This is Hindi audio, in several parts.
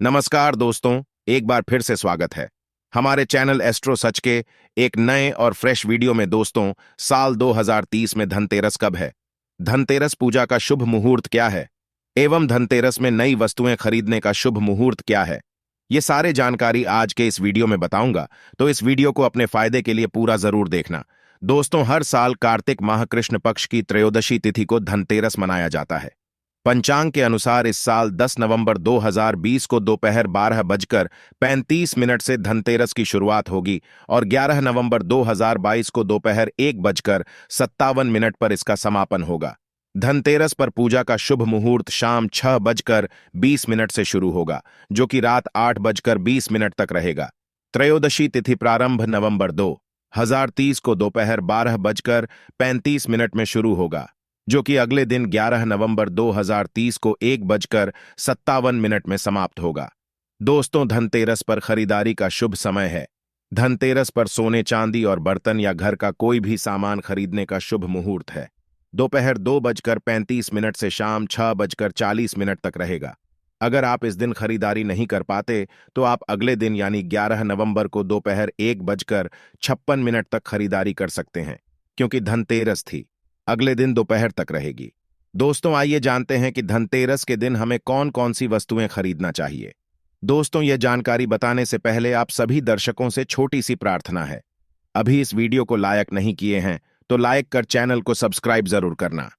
नमस्कार दोस्तों, एक बार फिर से स्वागत है हमारे चैनल एस्ट्रो सच के एक नए और फ्रेश वीडियो में। दोस्तों, साल 2030 में धनतेरस कब है? धनतेरस पूजा का शुभ मुहूर्त क्या है एवं धनतेरस में नई वस्तुएं खरीदने का शुभ मुहूर्त क्या है? ये सारे जानकारी आज के इस वीडियो में बताऊंगा, तो इस वीडियो को अपने फायदे के लिए पूरा जरूर देखना। दोस्तों, हर साल कार्तिक माह कृष्ण पक्ष की त्रयोदशी तिथि को धनतेरस मनाया जाता है। पंचांग के अनुसार इस साल 10 नवंबर 2020 को दोपहर 12:35 से धनतेरस की शुरुआत होगी और 11 नवंबर 2022 को दोपहर 1:57 पर इसका समापन होगा। धनतेरस पर पूजा का शुभ मुहूर्त शाम 6:20 से शुरू होगा, जो कि रात 8:20 तक रहेगा। त्रयोदशी तिथि प्रारंभ नवंबर 2030 को दोपहर 12:35 में शुरू होगा, जो कि अगले दिन 11 नवंबर 2030 को 1:57 में समाप्त होगा। दोस्तों, धनतेरस पर खरीदारी का शुभ समय है। धनतेरस पर सोने चांदी और बर्तन या घर का कोई भी सामान खरीदने का शुभ मुहूर्त है। दोपहर 2:35 से शाम 6:40 तक रहेगा। अगर आप इस दिन खरीदारी नहीं कर पाते तो आप अगले दिन यानी 11 नवंबर को दोपहर 1:56 तक खरीदारी कर सकते हैं, क्योंकि धनतेरस थी अगले दिन दोपहर तक रहेगी। दोस्तों, आइए जानते हैं कि धनतेरस के दिन हमें कौन कौन सी वस्तुएं खरीदना चाहिए। दोस्तों, यह जानकारी बताने से पहले आप सभी दर्शकों से छोटी सी प्रार्थना है। अभी इस वीडियो को लाइक नहीं किए हैं तो लाइक कर चैनल को सब्सक्राइब जरूर करना।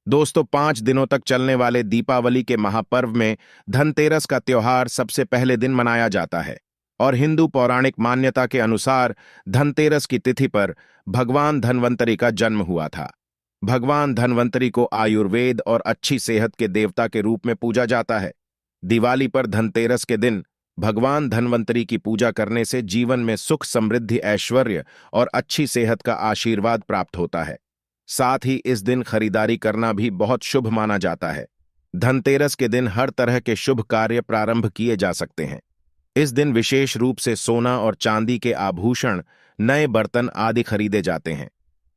दोस्तों, 5 दिनों तक चलने वाले दीपावली के महापर्व में धनतेरस का त्योहार सबसे पहले दिन मनाया जाता है और हिंदू पौराणिक मान्यता के अनुसार धनतेरस की तिथि पर भगवान धन्वंतरि का जन्म हुआ था। भगवान धन्वंतरि को आयुर्वेद और अच्छी सेहत के देवता के रूप में पूजा जाता है। दिवाली पर धनतेरस के दिन भगवान धन्वंतरि की पूजा करने से जीवन में सुख, समृद्धि, ऐश्वर्य और अच्छी सेहत का आशीर्वाद प्राप्त होता है। साथ ही इस दिन खरीदारी करना भी बहुत शुभ माना जाता है। धनतेरस के दिन हर तरह के शुभ कार्य प्रारंभ किए जा सकते हैं। इस दिन विशेष रूप से सोना और चांदी के आभूषण, नए बर्तन आदि खरीदे जाते हैं।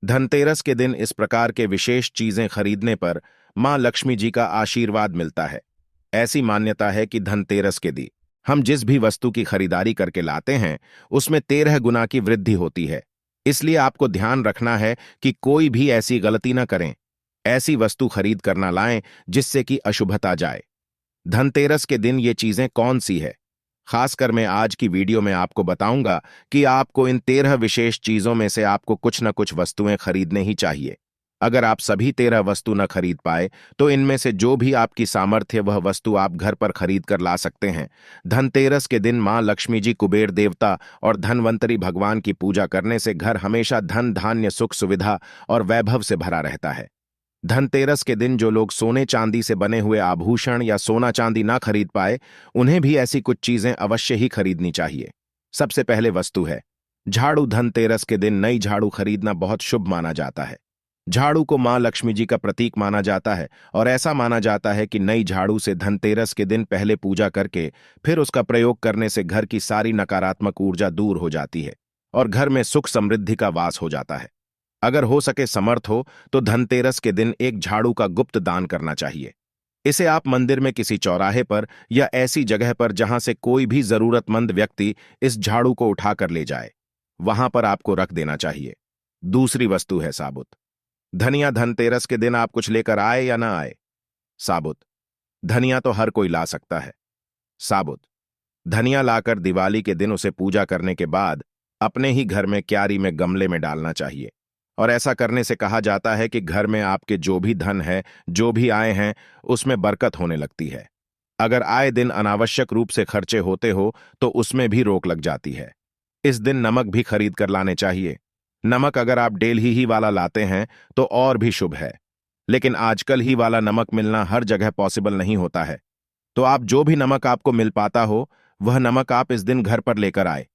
धनतेरस के दिन इस प्रकार के विशेष चीजें खरीदने पर मां लक्ष्मी जी का आशीर्वाद मिलता है। ऐसी मान्यता है कि धनतेरस के दिन हम जिस भी वस्तु की खरीदारी करके लाते हैं उसमें 13 गुना की वृद्धि होती है। इसलिए आपको ध्यान रखना है कि कोई भी ऐसी गलती न करें, ऐसी वस्तु खरीद कर ना लाएं जिससे कि अशुभता जाए। धनतेरस के दिन ये चीजें कौन सी है, खासकर मैं आज की वीडियो में आपको बताऊंगा कि आपको इन 13 विशेष चीजों में से आपको कुछ न कुछ वस्तुएं खरीदने ही चाहिए। अगर आप सभी 13 वस्तु न खरीद पाए तो इनमें से जो भी आपकी सामर्थ्य वह वस्तु आप घर पर खरीद कर ला सकते हैं। धनतेरस के दिन मां लक्ष्मी जी, कुबेर देवता और धन्वंतरि भगवान की पूजा करने से घर हमेशा धन, धान्य, सुख, सुविधा और वैभव से भरा रहता है। धनतेरस के दिन जो लोग सोने चांदी से बने हुए आभूषण या सोना चांदी ना खरीद पाए, उन्हें भी ऐसी कुछ चीजें अवश्य ही खरीदनी चाहिए। सबसे पहले वस्तु है झाड़ू। धनतेरस के दिन नई झाड़ू खरीदना बहुत शुभ माना जाता है। झाड़ू को मां लक्ष्मी जी का प्रतीक माना जाता है और ऐसा माना जाता है कि नई झाड़ू से धनतेरस के दिन पहले पूजा करके फिर उसका प्रयोग करने से घर की सारी नकारात्मक ऊर्जा दूर हो जाती है और घर में सुख, समृद्धि का वास हो जाता है। अगर हो सके समर्थ हो तो धनतेरस के दिन एक झाड़ू का गुप्त दान करना चाहिए। इसे आप मंदिर में किसी चौराहे पर या ऐसी जगह पर जहां से कोई भी जरूरतमंद व्यक्ति इस झाड़ू को उठाकर ले जाए, वहां पर आपको रख देना चाहिए। दूसरी वस्तु है साबुत। धनिया। धनतेरस के दिन आप कुछ लेकर आए या ना आए, साबुत धनिया तो हर कोई ला सकता है। साबुत धनिया लाकर दिवाली के दिन उसे पूजा करने के बाद अपने ही घर में क्यारी में गमले में डालना चाहिए और ऐसा करने से कहा जाता है कि घर में आपके जो भी धन है, जो भी आए हैं, उसमें बरकत होने लगती है। अगर आए दिन अनावश्यक रूप से खर्चे होते हो तो उसमें भी रोक लग जाती है। इस दिन नमक भी खरीद कर लाने चाहिए। नमक अगर आप डेली ही वाला लाते हैं तो और भी शुभ है, लेकिन आजकल ही वाला नमक मिलना हर जगह पॉसिबल नहीं होता है। तो आप जो भी नमक आपको मिल पाता हो वह नमक आप इस दिन घर पर लेकर आए।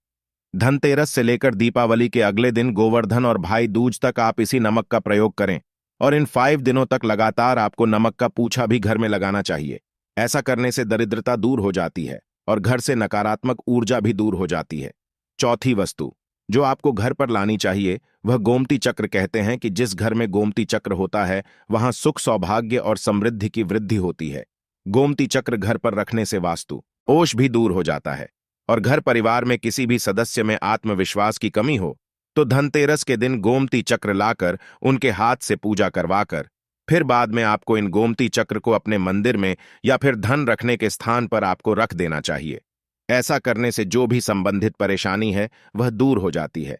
धनतेरस से लेकर दीपावली के अगले दिन गोवर्धन और भाई दूज तक आप इसी नमक का प्रयोग करें और इन 5 दिनों तक लगातार आपको नमक का पूछा भी घर में लगाना चाहिए। ऐसा करने से दरिद्रता दूर हो जाती है और घर से नकारात्मक ऊर्जा भी दूर हो जाती है। चौथी वस्तु जो आपको घर पर लानी चाहिए वह गोमती चक्र। कहते हैं कि जिस घर में गोमती चक्र होता है वहां सुख, सौभाग्य और समृद्धि की वृद्धि होती है। गोमती चक्र घर पर रखने से वास्तु, ओष भी दूर हो जाता है। और घर परिवार में किसी भी सदस्य में आत्मविश्वास की कमी हो तो धनतेरस के दिन गोमती चक्र लाकर उनके हाथ से पूजा करवाकर फिर बाद में आपको इन गोमती चक्र को अपने मंदिर में या फिर धन रखने के स्थान पर आपको रख देना चाहिए। ऐसा करने से जो भी संबंधित परेशानी है वह दूर हो जाती है।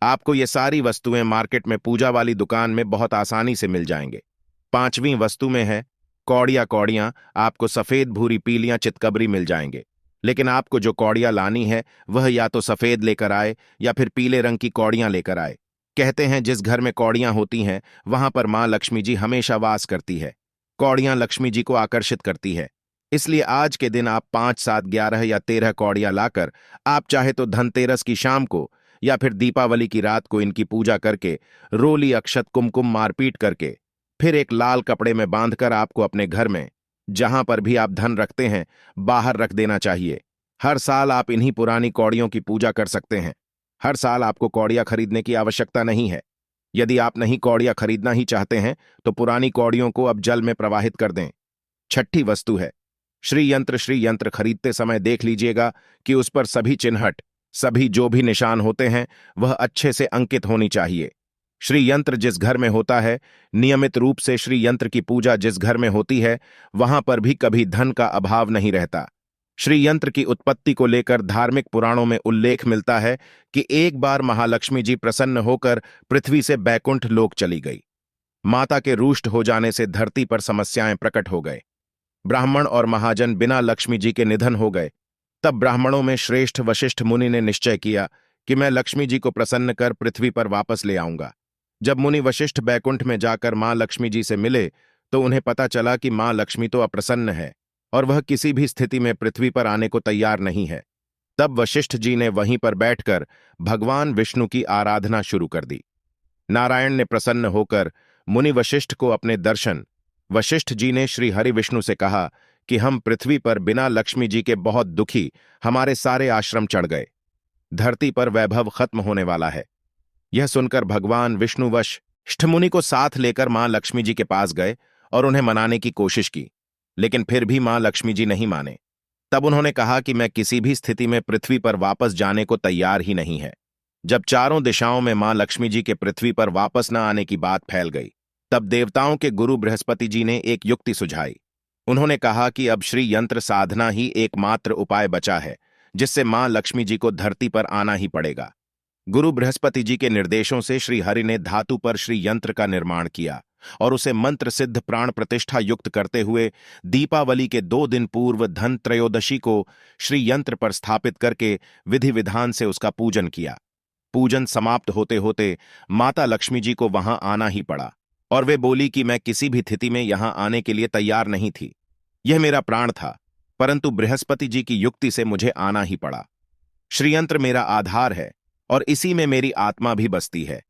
आपको ये सारी वस्तुएं मार्केट में पूजा वाली दुकान में बहुत आसानी से मिल जाएंगे। 5वीं वस्तु में है कौड़ियां। कौड़ियां आपको सफेद भूरी पीलियां चितकबरी मिल जाएंगे, लेकिन आपको जो कौड़ियां लानी है वह या तो सफेद लेकर आए या फिर पीले रंग की कौड़ियां लेकर आए। कहते हैं जिस घर में कौड़ियां होती हैं वहां पर मां लक्ष्मी जी हमेशा वास करती है। कौड़ियां लक्ष्मी जी को आकर्षित करती है, इसलिए आज के दिन आप 5, 7, 11 या 13 कौड़ियां लाकर आप चाहे तो धनतेरस की शाम को या फिर दीपावली की रात को इनकी पूजा करके रोली अक्षत कुमकुम मारपीट करके फिर एक लाल कपड़े में बांधकर आपको अपने घर में जहां पर भी आप धन रखते हैं बाहर रख देना चाहिए। हर साल आप इन्हीं पुरानी कौड़ियों की पूजा कर सकते हैं। हर साल आपको कौड़ियां खरीदने की आवश्यकता नहीं है। यदि आप नहीं कौड़ियां खरीदना ही चाहते हैं तो पुरानी कौड़ियों को अब जल में प्रवाहित कर दें। 6ठी वस्तु है श्री यंत्र। श्री यंत्र खरीदते समय देख लीजिएगा कि उस पर सभी चिन्हट, सभी जो भी निशान होते हैं वह अच्छे से अंकित होनी चाहिए। श्री यंत्र जिस घर में होता है, नियमित रूप से श्री यंत्र की पूजा जिस घर में होती है वहां पर भी कभी धन का अभाव नहीं रहता। श्री यंत्र की उत्पत्ति को लेकर धार्मिक पुराणों में उल्लेख मिलता है कि एक बार महालक्ष्मी जी प्रसन्न होकर पृथ्वी से बैकुंठ लोक चली गई। माता के रुष्ट हो जाने से धरती पर समस्याएं प्रकट हो गए। ब्राह्मण और महाजन बिना लक्ष्मी जी के निधन हो गए। तब ब्राह्मणों में श्रेष्ठ वशिष्ठ मुनि ने निश्चय किया कि मैं लक्ष्मी जी को प्रसन्न कर पृथ्वी पर वापस ले आऊंगा। जब मुनि वशिष्ठ बैकुंठ में जाकर मां लक्ष्मी जी से मिले तो उन्हें पता चला कि मां लक्ष्मी तो अप्रसन्न है और वह किसी भी स्थिति में पृथ्वी पर आने को तैयार नहीं है। तब वशिष्ठ जी ने वहीं पर बैठकर भगवान विष्णु की आराधना शुरू कर दी। नारायण ने प्रसन्न होकर मुनि वशिष्ठ को अपने दर्शन। वशिष्ठ जी ने श्री हरि विष्णु से कहा कि हम पृथ्वी पर बिना लक्ष्मी जी के बहुत दुखी, हमारे सारे आश्रम चढ़ गए, धरती पर वैभव खत्म होने वाला है। यह सुनकर भगवान विष्णु वशिष्ठ मुनि को साथ लेकर मां लक्ष्मी जी के पास गए और उन्हें मनाने की कोशिश की, लेकिन फिर भी मां लक्ष्मी जी नहीं माने। तब उन्होंने कहा कि मैं किसी भी स्थिति में पृथ्वी पर वापस जाने को तैयार ही नहीं है। जब चारों दिशाओं में मां लक्ष्मी जी के पृथ्वी पर वापस न आने की बात फैल गई, तब देवताओं के गुरु बृहस्पति जी ने एक युक्ति सुझाई। उन्होंने कहा कि अब श्री यंत्र साधना ही एकमात्र उपाय बचा है जिससे मां लक्ष्मी जी को धरती पर आना ही पड़ेगा। गुरु बृहस्पति जी के निर्देशों से श्री हरि ने धातु पर श्री यंत्र का निर्माण किया और उसे मंत्र सिद्ध प्राण प्रतिष्ठा युक्त करते हुए दीपावली के 2 दिन पूर्व धन त्रयोदशी को श्री यंत्र पर स्थापित करके विधि विधान से उसका पूजन किया। पूजन समाप्त होते होते माता लक्ष्मी जी को वहां आना ही पड़ा और वे बोली कि मैं किसी भी स्थिति में यहां आने के लिए तैयार नहीं थी। यह मेरा प्राण था, परंतु बृहस्पति जी की युक्ति से मुझे आना ही पड़ा। श्रीयंत्र मेरा आधार है और इसी में मेरी आत्मा भी बसती है।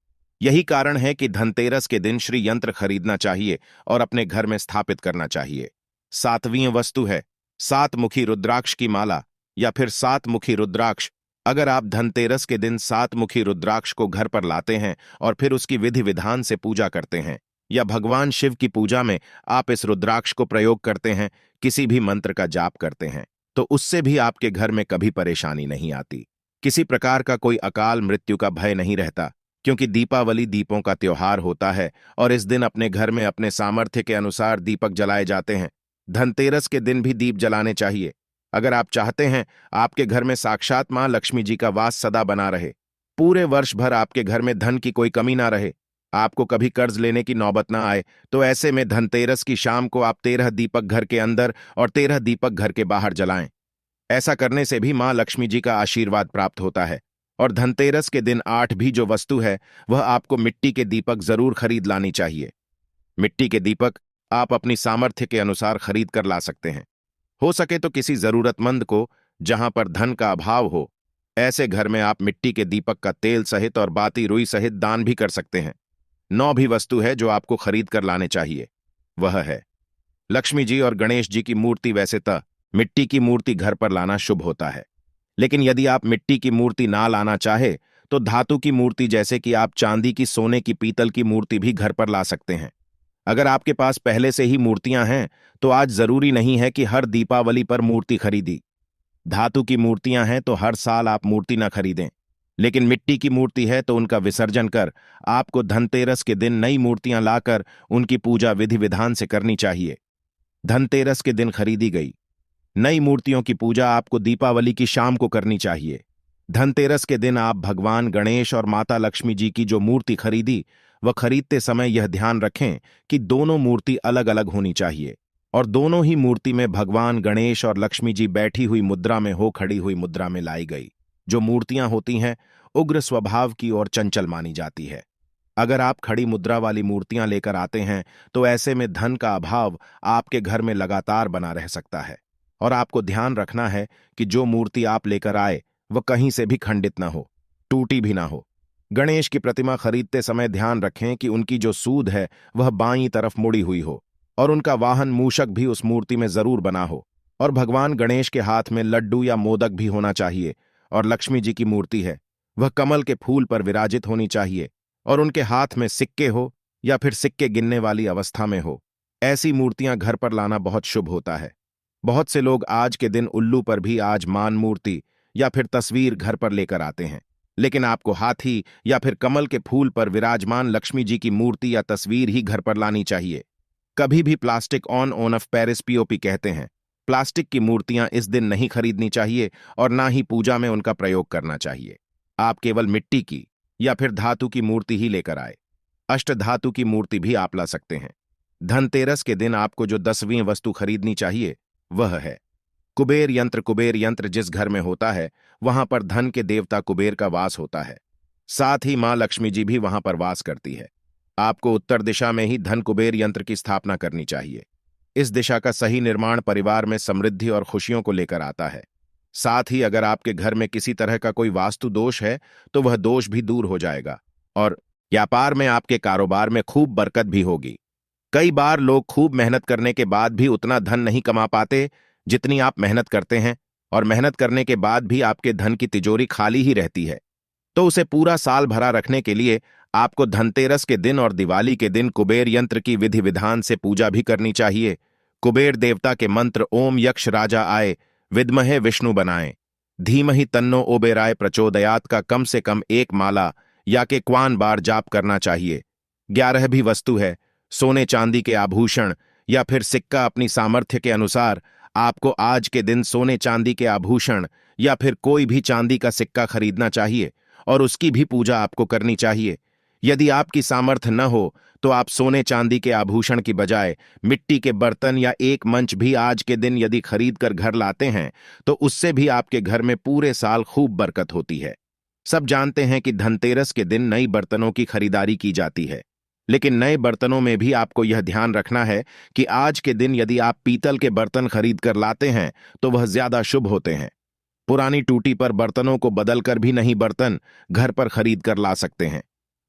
यही कारण है कि धनतेरस के दिन श्री यंत्र खरीदना चाहिए और अपने घर में स्थापित करना चाहिए। 7वीं वस्तु है 7 मुखी रुद्राक्ष की माला या फिर 7 मुखी रुद्राक्ष। अगर आप धनतेरस के दिन 7 मुखी रुद्राक्ष को घर पर लाते हैं और फिर उसकी विधि विधान से पूजा करते हैं या भगवान शिव की पूजा में आप इस रुद्राक्ष को प्रयोग करते हैं, किसी भी मंत्र का जाप करते हैं, तो उससे भी आपके घर में कभी परेशानी नहीं आती। किसी प्रकार का कोई अकाल मृत्यु का भय नहीं रहता, क्योंकि दीपावली दीपों का त्योहार होता है और इस दिन अपने घर में अपने सामर्थ्य के अनुसार दीपक जलाए जाते हैं। धनतेरस के दिन भी दीप जलाने चाहिए। अगर आप चाहते हैं आपके घर में साक्षात मां लक्ष्मी जी का वास सदा बना रहे, पूरे वर्ष भर आपके घर में धन की कोई कमी ना रहे, आपको कभी कर्ज लेने की नौबत ना आए, तो ऐसे में धनतेरस की शाम को आप 13 दीपक घर के अंदर और 13 दीपक घर के बाहर जलाएं। ऐसा करने से भी मां लक्ष्मी जी का आशीर्वाद प्राप्त होता है। और धनतेरस के दिन 8 भी जो वस्तु है वह आपको मिट्टी के दीपक जरूर खरीद लानी चाहिए। मिट्टी के दीपक आप अपनी सामर्थ्य के अनुसार खरीद कर ला सकते हैं। हो सके तो किसी जरूरतमंद को, जहां पर धन का अभाव हो, ऐसे घर में आप मिट्टी के दीपक का तेल सहित और बाती रुई सहित दान भी कर सकते हैं। 9 भी वस्तु है जो आपको खरीद कर लाने चाहिए, वह है लक्ष्मी जी और गणेश जी की मूर्ति। वैसे तो मिट्टी की मूर्ति घर पर लाना शुभ होता है, लेकिन यदि आप मिट्टी की मूर्ति ना लाना चाहे तो धातु की मूर्ति जैसे कि आप चांदी की, सोने की, पीतल की मूर्ति भी घर पर ला सकते हैं। अगर आपके पास पहले से ही मूर्तियां हैं तो आज जरूरी नहीं है कि हर दीपावली पर मूर्ति खरीदी। धातु की मूर्तियां हैं तो हर साल आप मूर्ति न खरीदें, लेकिन मिट्टी की मूर्ति है तो उनका विसर्जन कर आपको धनतेरस के दिन नई मूर्तियां लाकर उनकी पूजा विधि विधान से करनी चाहिए। धनतेरस के दिन खरीदी गई नई मूर्तियों की पूजा आपको दीपावली की शाम को करनी चाहिए। धनतेरस के दिन आप भगवान गणेश और माता लक्ष्मी जी की जो मूर्ति खरीदी वह खरीदते समय यह ध्यान रखें कि दोनों मूर्ति अलग अलग होनी चाहिए और दोनों ही मूर्ति में भगवान गणेश और लक्ष्मी जी बैठी हुई मुद्रा में हो खड़ी हुई मुद्रा में लाई गई। जो मूर्तियां होती हैं उग्र स्वभाव की और चंचल मानी जाती है। अगर आप खड़ी मुद्रा वाली मूर्तियां लेकर आते हैं तो ऐसे में धन का अभाव आपके घर में लगातार बना रह सकता है और आपको ध्यान रखना है कि जो मूर्ति आप लेकर आए वह कहीं से भी खंडित न हो, टूटी भी ना हो। गणेश की प्रतिमा खरीदते समय ध्यान रखें कि उनकी जो सूंद है वह बाईं तरफ मुड़ी हुई हो और उनका वाहन मूषक भी उस मूर्ति में जरूर बना हो और भगवान गणेश के हाथ में लड्डू या मोदक भी होना चाहिए और लक्ष्मी जी की मूर्ति है वह कमल के फूल पर विराजित होनी चाहिए और उनके हाथ में सिक्के हो या फिर सिक्के गिनने वाली अवस्था में हो। ऐसी मूर्तियां घर पर लाना बहुत शुभ होता है। बहुत से लोग आज के दिन उल्लू पर भी आज मान मूर्ति या फिर तस्वीर घर पर लेकर आते हैं, लेकिन आपको हाथी या फिर कमल के फूल पर विराजमान लक्ष्मी जी की मूर्ति या तस्वीर ही घर पर लानी चाहिए। कभी भी plastic on off Paris POP कहते हैं, प्लास्टिक की मूर्तियां इस दिन नहीं खरीदनी चाहिए और ना ही पूजा में उनका प्रयोग करना चाहिए। आप केवल मिट्टी की या फिर धातु की मूर्ति ही लेकर आए। अष्टधातु की मूर्ति भी आप ला सकते हैं। धनतेरस के दिन आपको जो 10वीं वस्तु खरीदनी चाहिए वह है कुबेर यंत्र। कुबेर यंत्र जिस घर में होता है वहां पर धन के देवता कुबेर का वास होता है, साथ ही मां लक्ष्मी जी भी वहां पर वास करती है। आपको उत्तर दिशा में ही धन कुबेर यंत्र की स्थापना करनी चाहिए। इस दिशा का सही निर्माण परिवार में समृद्धि और खुशियों को लेकर आता है। साथ ही अगर आपके घर में किसी तरह का कोई वास्तु दोष है तो वह दोष भी दूर हो जाएगा और व्यापार में आपके कारोबार में खूब बरकत भी होगी। कई बार लोग खूब मेहनत करने के बाद भी उतना धन नहीं कमा पाते जितनी आप मेहनत करते हैं और मेहनत करने के बाद भी आपके धन की तिजोरी खाली ही रहती है। तो उसे पूरा साल भरा रखने के लिए आपको धनतेरस के दिन और दिवाली के दिन कुबेर यंत्र की विधि विधान से पूजा भी करनी चाहिए। कुबेर देवता के मंत्र ओम यक्ष राजा आए विद्महे विष्णु बनाएं धीमहि तन्नो ओबेराय प्रचोदयात का कम से कम 1 माला या के क्वान बार जाप करना चाहिए। 11 भी वस्तु है, सोने चांदी के आभूषण या फिर सिक्का अपनी सामर्थ्य के अनुसार आपको आज के दिन सोने चांदी के आभूषण या फिर कोई भी चांदी का सिक्का खरीदना चाहिए और उसकी भी पूजा आपको करनी चाहिए। यदि आपकी सामर्थ्य न हो तो आप सोने चांदी के आभूषण की बजाय मिट्टी के बर्तन या एक मंच भी आज के दिन यदि खरीद कर घर लाते हैं तो उससे भी आपके घर में पूरे साल खूब बरकत होती है। सब जानते हैं कि धनतेरस के दिन नई बर्तनों की खरीदारी की जाती है, लेकिन नए बर्तनों में भी आपको यह ध्यान रखना है कि आज के दिन यदि आप पीतल के बर्तन खरीद कर लाते हैं तो वह ज्यादा शुभ होते हैं। पुरानी टूटी पर बर्तनों को बदलकर भी नई बर्तन घर पर खरीद कर ला सकते हैं।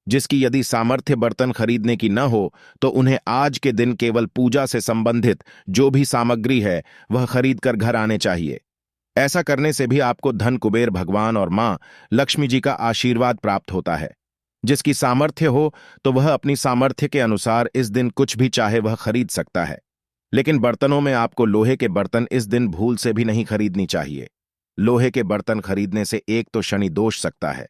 जिसकी यदि सामर्थ्य बर्तन खरीदने की न हो तो उन्हें आज के दिन केवल पूजा से संबंधित जो भी सामग्री है वह खरीद कर घर आने चाहिए। ऐसा करने से भी आपको धन कुबेर भगवान और मां लक्ष्मी जी का आशीर्वाद प्राप्त होता है। जिसकी सामर्थ्य हो तो वह अपनी सामर्थ्य के अनुसार इस दिन कुछ भी चाहे वह खरीद सकता है, लेकिन बर्तनों में आपको लोहे के बर्तन इस दिन भूल से भी नहीं खरीदनी चाहिए। लोहे के बर्तन खरीदने से एक तो शनि दोष सकता है,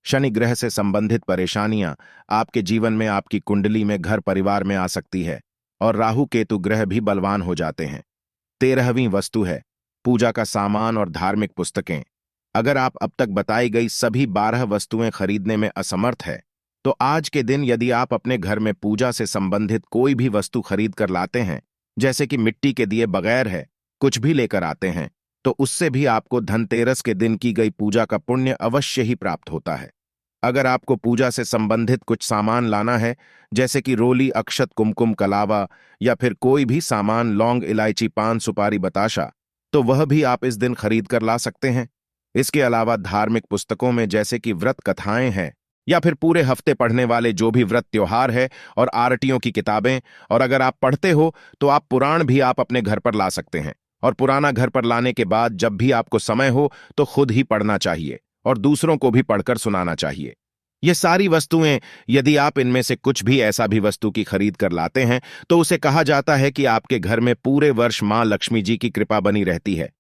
शनि ग्रह से संबंधित परेशानियां आपके जीवन में आपकी कुंडली में घर परिवार में आ सकती है और राहु केतु ग्रह भी बलवान हो जाते हैं। 13वीं वस्तु है पूजा का सामान और धार्मिक पुस्तकें। अगर आप अब तक बताई गई सभी 12 वस्तुएं खरीदने में असमर्थ है तो आज के दिन यदि आप अपने घर में पूजा से संबंधित कोई भी वस्तु खरीद कर लाते हैं, जैसे कि मिट्टी के दिए बगैर है कुछ भी लेकर आते हैं, तो उससे भी आपको धनतेरस के दिन की गई पूजा का पुण्य अवश्य ही प्राप्त होता है। अगर आपको पूजा से संबंधित कुछ सामान लाना है, जैसे कि रोली अक्षत कुमकुम कलावा या फिर कोई भी सामान लौंग इलायची पान सुपारी बताशा, तो वह भी आप इस दिन खरीद कर ला सकते हैं। इसके अलावा धार्मिक पुस्तकों में जैसे कि व्रत कथाएं हैं या फिर पूरे हफ्ते पढ़ने वाले जो भी व्रत त्योहार है और आरटियों की किताबें, और अगर आप पढ़ते हो तो आप पुराण भी आप अपने घर पर ला सकते हैं। और पुराना घर पर लाने के बाद जब भी आपको समय हो तो खुद ही पढ़ना चाहिए और दूसरों को भी पढ़कर सुनाना चाहिए। ये सारी वस्तुएं यदि आप इनमें से कुछ भी ऐसा भी वस्तु की खरीद कर लाते हैं तो उसे कहा जाता है कि आपके घर में पूरे वर्ष मां लक्ष्मी जी की कृपा बनी रहती है।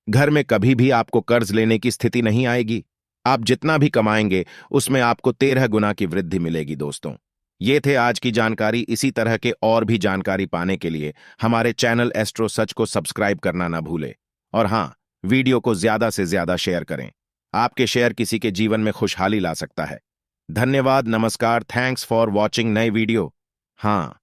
घर में कभी भी आपको कर्ज लेने की स्थिति नहीं आएगी। आप जितना भी कमाएंगे उसमें आपको 13 गुना की वृद्धि मिलेगी दोस्तों। ये थे आज की जानकारी। इसी तरह के और भी जानकारी पाने के लिए हमारे चैनल एस्ट्रो सच को सब्सक्राइब करना ना भूले। और हाँ, वीडियो को ज्यादा से ज्यादा शेयर करें। आपके शेयर किसी के जीवन में खुशहाली ला सकता है। धन्यवाद, नमस्कार, थैंक्स फॉर वॉचिंग नए वीडियो। हाँ।